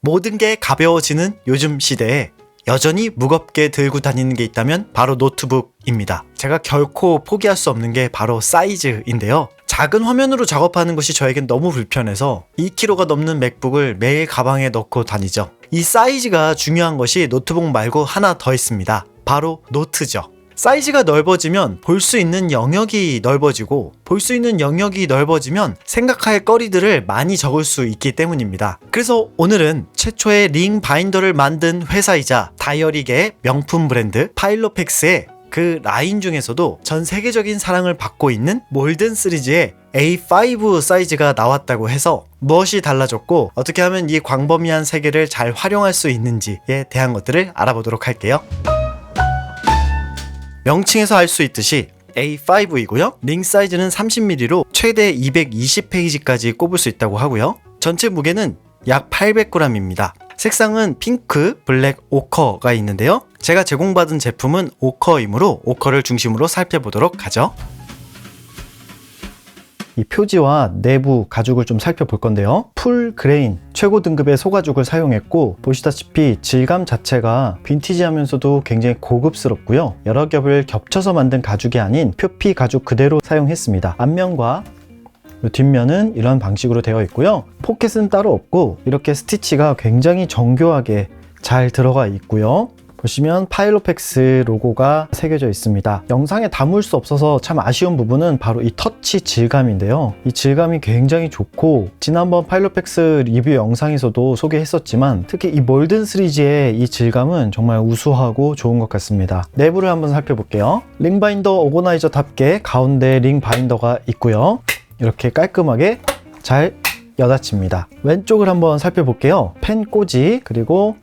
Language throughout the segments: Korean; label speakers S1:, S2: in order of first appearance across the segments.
S1: 모든 게 가벼워지는 요즘 시대에 여전히 무겁게 들고 다니는 게 있다면 바로 노트북입니다. 제가 결코 포기할 수 없는 게 바로 사이즈인데요. 작은 화면으로 작업하는 것이 저에겐 너무 불편해서 2kg가 넘는 맥북을 매일 가방에 넣고 다니죠. 이 사이즈가 중요한 것이 노트북 말고 하나 더 있습니다. 바로 노트죠. 사이즈가 넓어지면 볼 수 있는 영역이 넓어지고 볼 수 있는 영역이 넓어지면 생각할 거리들을 많이 적을 수 있기 때문입니다. 그래서 오늘은 최초의 링 바인더를 만든 회사이자 다이어리계의 명품 브랜드 파일로펙스의 그 라인 중에서도 전 세계적인 사랑을 받고 있는 몰든 시리즈의 A5 사이즈가 나왔다고 해서 무엇이 달라졌고 어떻게 하면 이 광범위한 세계를 잘 활용할 수 있는지에 대한 것들을 알아보도록 할게요. 명칭에서 알 수 있듯이 A5이고요. 링 사이즈는 30mm로 최대 220페이지까지 꼽을 수 있다고 하고요. 전체 무게는 약 800g입니다. 색상은 핑크, 블랙, 오커가 있는데요. 제가 제공받은 제품은 오커이므로 오커를 중심으로 살펴보도록 하죠. 이 표지와 내부 가죽을 좀 살펴볼 건데요. 풀 그레인 최고 등급의 소가죽을 사용했고 보시다시피 질감 자체가 빈티지하면서도 굉장히 고급스럽고요. 여러 겹을 겹쳐서 만든 가죽이 아닌 표피 가죽 그대로 사용했습니다. 앞면과 뒷면은 이런 방식으로 되어 있고요. 포켓은 따로 없고 이렇게 스티치가 굉장히 정교하게 잘 들어가 있고요. 보시면 파일로펙스 로고가 새겨져 있습니다. 영상에 담을 수 없어서 참 아쉬운 부분은 바로 이 터치 질감인데요. 이 질감이 굉장히 좋고 지난번 파일로펙스 리뷰 영상에서도 소개했었지만 특히 이 몰든 시리즈의 이 질감은 정말 우수하고 좋은 것 같습니다. 내부를 한번 살펴볼게요. 링 바인더 오거나이저답게 가운데 링 바인더가 있고요. 이렇게 깔끔하게 잘 여닫힙니다. 왼쪽을 한번 살펴볼게요. 펜 꽂이 그리고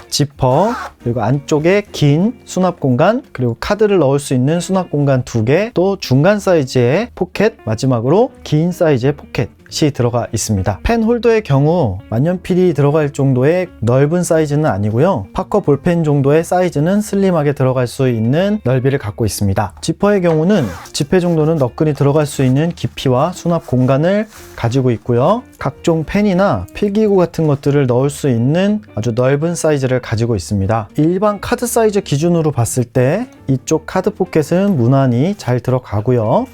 S1: 지퍼 그리고 안쪽에 긴 수납 공간 그리고 카드를 넣을 수 있는 수납 공간 2개 또 중간 사이즈의 포켓 마지막으로 긴 사이즈의 포켓이 들어가 있습니다. 펜 홀더의 경우 만년필이 들어갈 정도의 넓은 사이즈는 아니고요. 파커 볼펜 정도의 사이즈는 슬림하게 들어갈 수 있는 넓이를 갖고 있습니다. 지퍼의 경우는 지폐 정도는 너끈히 들어갈 수 있는 깊이와 수납 공간을 가지고 있고요. 각종 펜이나 필기구 같은 것들을 넣을 수 있는 아주 넓은 사이즈를 가지고 있습니다. 일반 카드 사이즈 기준으로 봤을 때 이쪽 카드 포켓은 무난히 잘 들어가고요.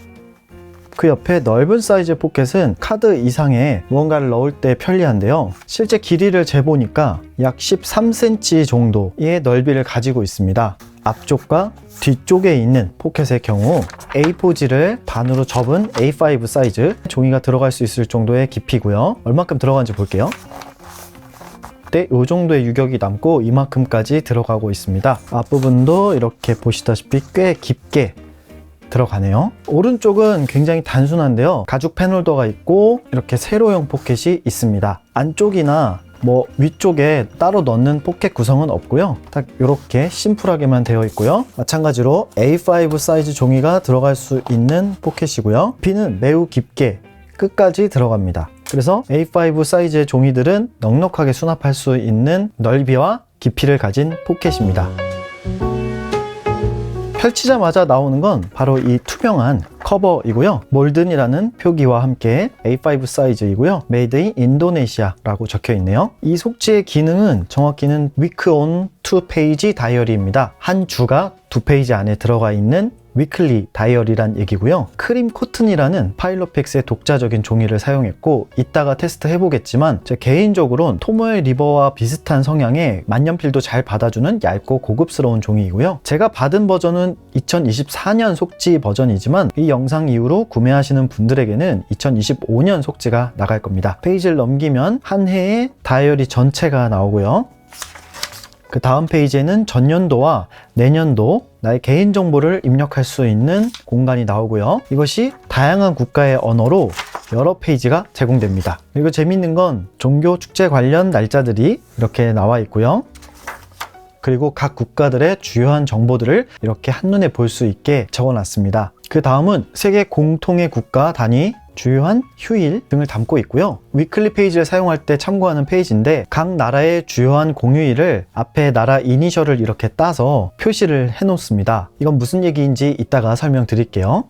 S1: 그 옆에 넓은 사이즈 포켓은 카드 이상의 무언가를 넣을 때 편리한데요. 실제 길이를 재보니까 약 13cm 정도의 넓이를 가지고 있습니다. 앞쪽과 뒤쪽에 있는 포켓의 경우 A4지를 반으로 접은 A5 사이즈 종이가 들어갈 수 있을 정도의 깊이고요. 얼마큼 들어가는지 볼게요. 이 정도의 유격이 남고 이만큼까지 들어가고 있습니다. 앞부분도 이렇게 보시다시피 꽤 깊게 들어가네요. 오른쪽은 굉장히 단순한데요. 가죽 펜홀더가 있고 이렇게 세로형 포켓이 있습니다. 안쪽이나 위쪽에 따로 넣는 포켓 구성은 없고요. 딱 이렇게 심플하게만 되어 있고요. 마찬가지로 A5 사이즈 종이가 들어갈 수 있는 포켓이고요. 비는 매우 깊게 끝까지 들어갑니다. 그래서 A5 사이즈의 종이들은 넉넉하게 수납할 수 있는 넓이와 깊이를 가진 포켓입니다. 펼치자마자 나오는 건 바로 이 투명한 커버이고요. 몰든이라는 표기와 함께 A5 사이즈이고요. 메이드 인 인도네시아라고 적혀 있네요. 이 속지의 기능은 정확히는 위크 온 2페이지 다이어리입니다. 한 주가 2페이지 안에 들어가 있는 위클리 다이어리란 얘기고요. 크림 코튼이라는 파일로펙스의 독자적인 종이를 사용했고 이따가 테스트 해보겠지만 제 개인적으로는 토모에 리버와 비슷한 성향의 만년필도 잘 받아주는 얇고 고급스러운 종이이고요. 제가 받은 버전은 2024년 속지 버전이지만 이 영상 이후로 구매하시는 분들에게는 2025년 속지가 나갈 겁니다. 페이지를 넘기면 한 해의 다이어리 전체가 나오고요. 그 다음 페이지에는 전년도와 내년도 나의 개인정보를 입력할 수 있는 공간이 나오고요. 이것이 다양한 국가의 언어로 여러 페이지가 제공됩니다. 그리고 재밌는 건 종교 축제 관련 날짜들이 이렇게 나와 있고요. 그리고 각 국가들의 주요한 정보들을 이렇게 한눈에 볼 수 있게 적어놨습니다. 그 다음은 세계 공통의 국가 단위 주요한 휴일 등을 담고 있고요. 위클리 페이지를 사용할 때 참고하는 페이지인데 각 나라의 주요한 공휴일을 앞에 나라 이니셜을 이렇게 따서 표시를 해 놓습니다. 이건 무슨 얘기인지 이따가 설명드릴게요.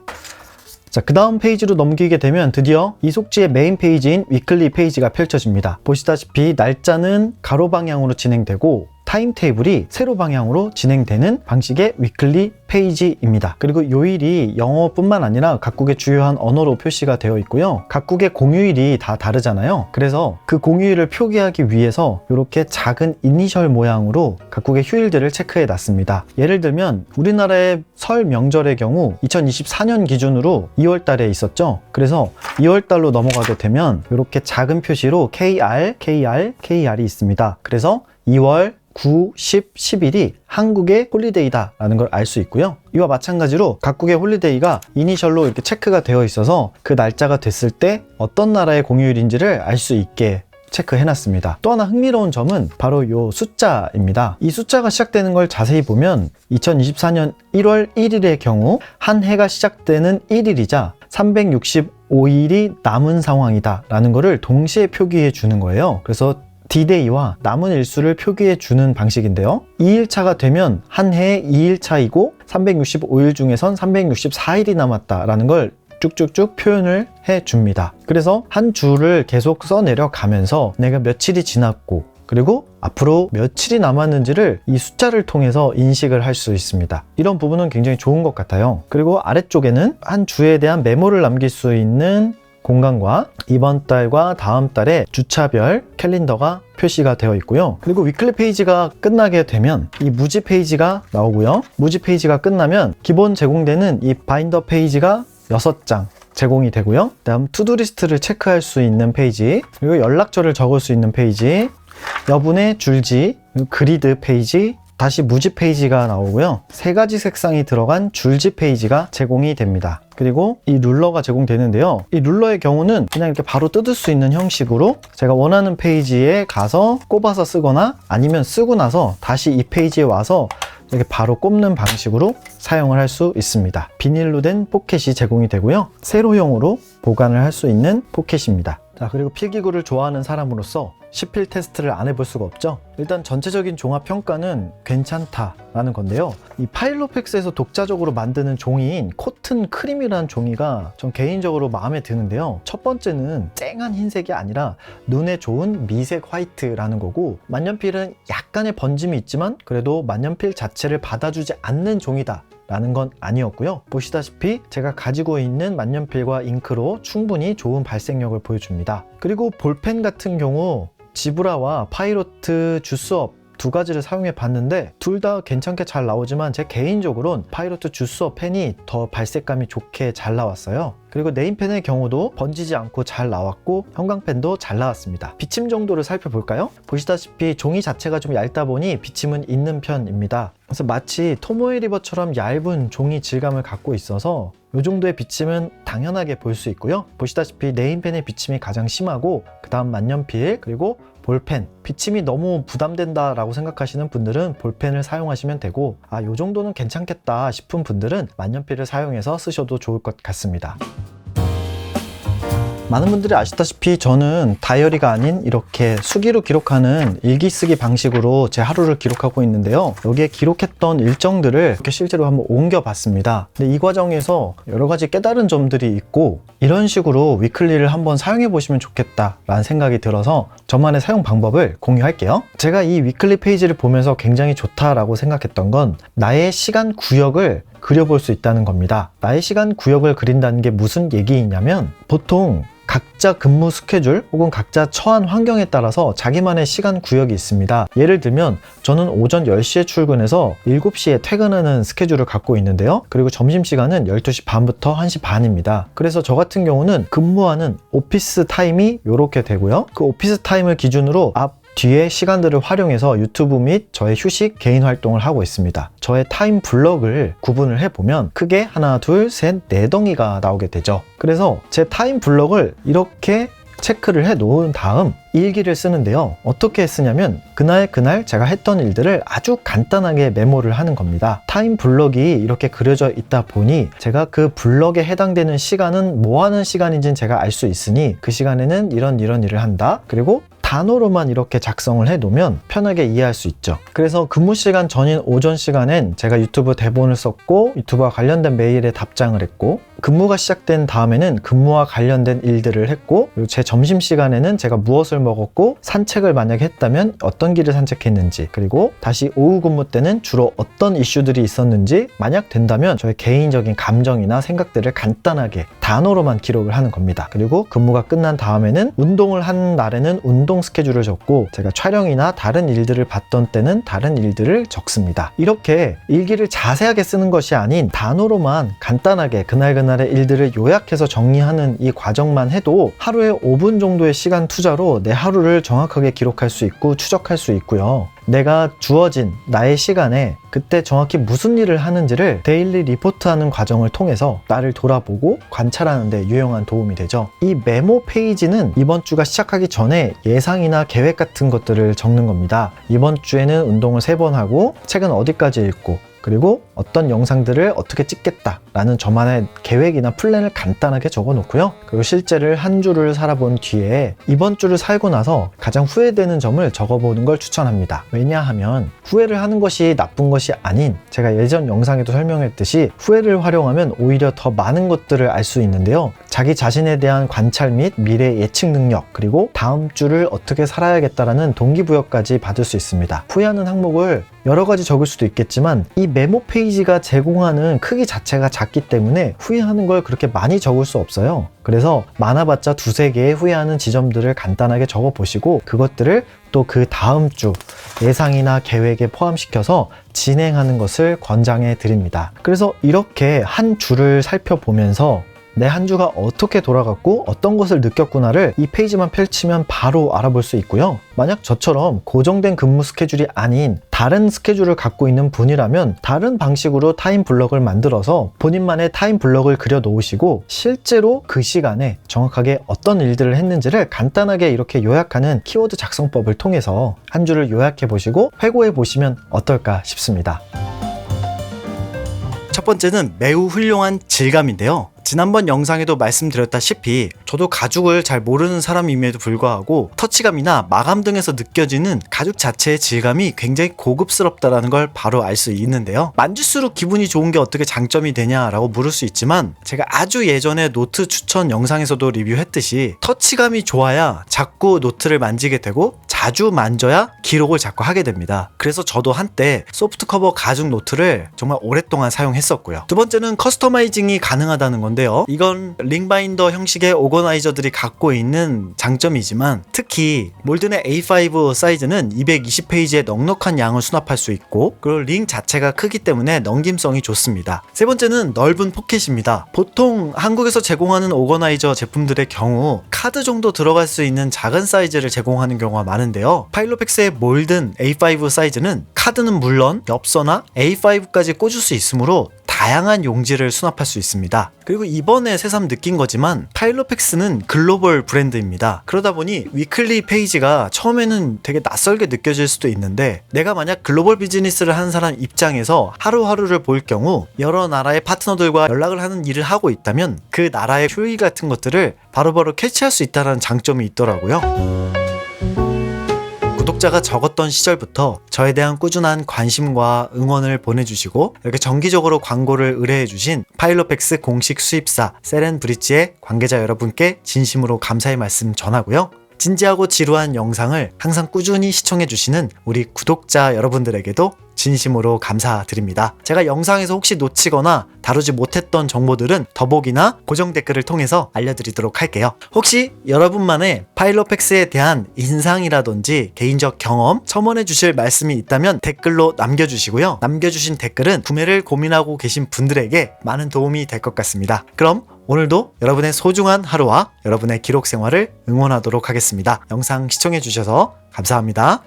S1: 자, 그 다음 페이지로 넘기게 되면 드디어 이 속지의 메인 페이지인 위클리 페이지가 펼쳐집니다. 보시다시피 날짜는 가로 방향으로 진행되고 타임 테이블이 세로 방향으로 진행되는 방식의 위클리 페이지입니다. 그리고 요일이 영어뿐만 아니라 각국의 주요한 언어로 표시가 되어 있고요. 각국의 공휴일이 다 다르잖아요. 그래서 그 공휴일을 표기하기 위해서 이렇게 작은 이니셜 모양으로 각국의 휴일들을 체크해 놨습니다. 예를 들면 우리나라의 설 명절의 경우 2024년 기준으로 2월 달에 있었죠. 그래서 2월 달로 넘어가게 되면 이렇게 작은 표시로 KR이 있습니다. 그래서 2월 9, 10, 11이 한국의 홀리데이다 라는 걸 알 수 있고요. 이와 마찬가지로 각국의 홀리데이가 이니셜로 이렇게 체크가 되어 있어서 그 날짜가 됐을 때 어떤 나라의 공휴일인지를 알 수 있게 체크해놨습니다. 또 하나 흥미로운 점은 바로 이 숫자입니다. 이 숫자가 시작되는 걸 자세히 보면 2024년 1월 1일의 경우 한 해가 시작되는 1일이자 365일이 남은 상황이다 라는 거를 동시에 표기해 주는 거예요. 그래서 D-Day와 남은 일수를 표기해 주는 방식인데요. 2일차가 되면 한 해의 2일차이고 365일 중에선 364일이 남았다라는 걸 쭉쭉쭉 표현을 해줍니다. 그래서 한 주를 계속 써내려 가면서 내가 며칠이 지났고 그리고 앞으로 며칠이 남았는지를 이 숫자를 통해서 인식을 할 수 있습니다. 이런 부분은 굉장히 좋은 것 같아요. 그리고 아래쪽에는 한 주에 대한 메모를 남길 수 있는 공간과 이번 달과 다음 달의 주차별 캘린더가 표시가 되어 있고요. 그리고 위클리 페이지가 끝나게 되면 이 무지 페이지가 나오고요. 무지 페이지가 끝나면 기본 제공되는 이 바인더 페이지가 6장 제공이 되고요. 다음 투두 리스트를 체크할 수 있는 페이지, 그리고 연락처를 적을 수 있는 페이지, 여분의 줄지, 그리드 페이지, 다시 무지 페이지가 나오고요. 3가지 색상이 들어간 줄지 페이지가 제공이 됩니다. 그리고 이 룰러가 제공되는데요. 이 룰러의 경우는 그냥 이렇게 바로 뜯을 수 있는 형식으로 제가 원하는 페이지에 가서 꼽아서 쓰거나 아니면 쓰고 나서 다시 이 페이지에 와서 이렇게 바로 꼽는 방식으로 사용을 할 수 있습니다. 비닐로 된 포켓이 제공이 되고요. 세로형으로 보관을 할 수 있는 포켓입니다. 자, 그리고 필기구를 좋아하는 사람으로서 시필 테스트를 안 해볼 수가 없죠. 일단 전체적인 종합 평가는 괜찮다라는 건데요. 이 파일로팩스에서 독자적으로 만드는 종이인 코튼 크림이라는 종이가 전 개인적으로 마음에 드는데요. 첫 번째는 쨍한 흰색이 아니라 눈에 좋은 미색 화이트라는 거고, 만년필은 약간의 번짐이 있지만 그래도 만년필 자체를 받아주지 않는 종이다 라는 건 아니었고요. 보시다시피 제가 가지고 있는 만년필과 잉크로 충분히 좋은 발색력을 보여줍니다. 그리고 볼펜 같은 경우 지브라와 파이로트 주스업 2가지를 사용해 봤는데 둘 다 괜찮게 잘 나오지만 제 개인적으로는 파이로트 주스업 펜이 더 발색감이 좋게 잘 나왔어요. 그리고 네임펜의 경우도 번지지 않고 잘 나왔고 형광펜도 잘 나왔습니다. 비침 정도를 살펴볼까요? 보시다시피 종이 자체가 좀 얇다 보니 비침은 있는 편입니다. 그래서 마치 토모에 리버처럼 얇은 종이 질감을 갖고 있어서 이 정도의 비침은 당연하게 볼 수 있고요. 보시다시피 네임펜의 비침이 가장 심하고 그 다음 만년필, 그리고 볼펜, 비침이 너무 부담된다 라고 생각하시는 분들은 볼펜을 사용하시면 되고, 이 정도는 괜찮겠다 싶은 분들은 만년필을 사용해서 쓰셔도 좋을 것 같습니다. 많은 분들이 아시다시피 저는 다이어리가 아닌 이렇게 수기로 기록하는 일기 쓰기 방식으로 제 하루를 기록하고 있는데요. 여기에 기록했던 일정들을 이렇게 실제로 한번 옮겨봤습니다. 근데 이 과정에서 여러 가지 깨달은 점들이 있고, 이런 식으로 위클리를 한번 사용해 보시면 좋겠다라는 생각이 들어서 저만의 사용 방법을 공유할게요. 제가 이 위클리 페이지를 보면서 굉장히 좋다라고 생각했던 건 나의 시간 구역을 그려볼 수 있다는 겁니다. 나의 시간 구역을 그린다는 게 무슨 얘기이냐면, 보통 각자 근무 스케줄 혹은 각자 처한 환경에 따라서 자기만의 시간 구역이 있습니다. 예를 들면 저는 오전 10시에 출근해서 7시에 퇴근하는 스케줄을 갖고 있는데요. 그리고 점심시간은 12시 반부터 1시 반입니다. 그래서 저 같은 경우는 근무하는 오피스 타임이 이렇게 되고요. 그 오피스 타임을 기준으로 뒤에 시간들을 활용해서 유튜브 및 저의 휴식, 개인 활동을 하고 있습니다. 저의 타임 블럭을 구분을 해보면 크게 하나, 둘, 셋, 4덩이가 나오게 되죠. 그래서 제 타임 블럭을 이렇게 체크를 해 놓은 다음 일기를 쓰는데요. 어떻게 쓰냐면 그날 제가 했던 일들을 아주 간단하게 메모를 하는 겁니다. 타임 블럭이 이렇게 그려져 있다 보니 제가 그 블럭에 해당되는 시간은 뭐 하는 시간인지는 제가 알 수 있으니 그 시간에는 이런 일을 한다. 그리고 단어로만 이렇게 작성을 해놓으면 편하게 이해할 수 있죠. 그래서 근무 시간 전인 오전 시간엔 제가 유튜브 대본을 썼고 유튜브와 관련된 메일에 답장을 했고, 근무가 시작된 다음에는 근무와 관련된 일들을 했고, 그리고 제 점심시간에는 제가 무엇을 먹었고, 산책을 만약에 했다면 어떤 길을 산책했는지, 그리고 다시 오후 근무 때는 주로 어떤 이슈들이 있었는지, 만약 된다면 저의 개인적인 감정이나 생각들을 간단하게 단어로만 기록을 하는 겁니다. 그리고 근무가 끝난 다음에는 운동을 한 날에는 운동 스케줄을 적고, 제가 촬영이나 다른 일들을 봤던 때는 다른 일들을 적습니다. 이렇게 일기를 자세하게 쓰는 것이 아닌 단어로만 간단하게 그날의 일들을 요약해서 정리하는 이 과정만 해도 하루에 5분 정도의 시간 투자로 내 하루를 정확하게 기록할 수 있고 추적할 수 있고요. 내가 주어진 나의 시간에 그때 정확히 무슨 일을 하는지를 데일리 리포트하는 과정을 통해서 나를 돌아보고 관찰하는 데 유용한 도움이 되죠. 이 메모 페이지는 이번 주가 시작하기 전에 예상이나 계획 같은 것들을 적는 겁니다. 이번 주에는 운동을 3번 하고 책은 어디까지 읽고, 그리고 어떤 영상들을 어떻게 찍겠다라는 저만의 계획이나 플랜을 간단하게 적어 놓고요. 그리고 실제를 한 주를 살아본 뒤에 이번 주를 살고 나서 가장 후회되는 점을 적어보는 걸 추천합니다. 왜냐하면 후회를 하는 것이 나쁜 것이 아닌, 제가 예전 영상에도 설명했듯이 후회를 활용하면 오히려 더 많은 것들을 알 수 있는데요. 자기 자신에 대한 관찰 및 미래 예측 능력, 그리고 다음 주를 어떻게 살아야겠다라는 동기부여까지 받을 수 있습니다. 후회하는 항목을 여러 가지 적을 수도 있겠지만 이 메모 페이지가 제공하는 크기 자체가 작기 때문에 후회하는 걸 그렇게 많이 적을 수 없어요. 그래서 많아봤자 2-3개의 후회하는 지점들을 간단하게 적어 보시고, 그것들을 또 그 다음 주 예상이나 계획에 포함시켜서 진행하는 것을 권장해 드립니다. 그래서 이렇게 한 주를 살펴보면서 내 한 주가 어떻게 돌아갔고 어떤 것을 느꼈구나를 이 페이지만 펼치면 바로 알아볼 수 있고요. 만약 저처럼 고정된 근무 스케줄이 아닌 다른 스케줄을 갖고 있는 분이라면 다른 방식으로 타임 블럭을 만들어서 본인만의 타임 블럭을 그려 놓으시고, 실제로 그 시간에 정확하게 어떤 일들을 했는지를 간단하게 이렇게 요약하는 키워드 작성법을 통해서 한 주를 요약해 보시고 회고해 보시면 어떨까 싶습니다. 첫 번째는 매우 훌륭한 질감인데요. 지난번 영상에도 말씀드렸다시피 저도 가죽을 잘 모르는 사람임에도 불구하고 터치감이나 마감 등에서 느껴지는 가죽 자체의 질감이 굉장히 고급스럽다는 걸 바로 알 수 있는데요. 만질수록 기분이 좋은 게 어떻게 장점이 되냐라고 물을 수 있지만, 제가 아주 예전에 노트 추천 영상에서도 리뷰했듯이 터치감이 좋아야 자꾸 노트를 만지게 되고 자주 만져야 기록을 자꾸 하게 됩니다. 그래서 저도 한때 소프트 커버 가죽 노트를 정말 오랫동안 사용했었고요. 두 번째는 커스터마이징이 가능하다는 건데요. 이건 링바인더 형식의 오거나이저들이 갖고 있는 장점이지만, 특히 몰든의 A5 사이즈는 220페이지의 넉넉한 양을 수납할 수 있고, 그리고 링 자체가 크기 때문에 넘김성이 좋습니다. 세 번째는 넓은 포켓입니다. 보통 한국에서 제공하는 오거나이저 제품들의 경우 카드 정도 들어갈 수 있는 작은 사이즈를 제공하는 경우가 많은데요. 파일로펙스의 몰든 A5 사이즈는 카드는 물론 엽서나 A5까지 꽂을 수 있으므로 다양한 용지를 수납할 수 있습니다. 그리고 이번에 새삼 느낀 거지만 파일로펙스는 글로벌 브랜드입니다. 그러다 보니 위클리 페이지가 처음에는 되게 낯설게 느껴질 수도 있는데, 내가 만약 글로벌 비즈니스를 하는 사람 입장에서 하루하루를 볼 경우 여러 나라의 파트너들과 연락을 하는 일을 하고 있다면 그 나라의 효율 같은 것들을 바로바로 캐치할 수 있다는 장점이 있더라고요. 구독자가 적었던 시절부터 저에 대한 꾸준한 관심과 응원을 보내주시고 이렇게 정기적으로 광고를 의뢰해주신 파일로펙스 공식 수입사 세렌브릿지의 관계자 여러분께 진심으로 감사의 말씀 전하고요. 진지하고 지루한 영상을 항상 꾸준히 시청해주시는 우리 구독자 여러분들에게도 진심으로 감사드립니다. 제가 영상에서 혹시 놓치거나 다루지 못했던 정보들은 더보기나 고정 댓글을 통해서 알려드리도록 할게요. 혹시 여러분만의 파일로펙스에 대한 인상이라든지 개인적 경험, 첨언해 주실 말씀이 있다면 댓글로 남겨주시고요. 남겨주신 댓글은 구매를 고민하고 계신 분들에게 많은 도움이 될 것 같습니다. 그럼 오늘도 여러분의 소중한 하루와 여러분의 기록 생활을 응원하도록 하겠습니다. 영상 시청해 주셔서 감사합니다.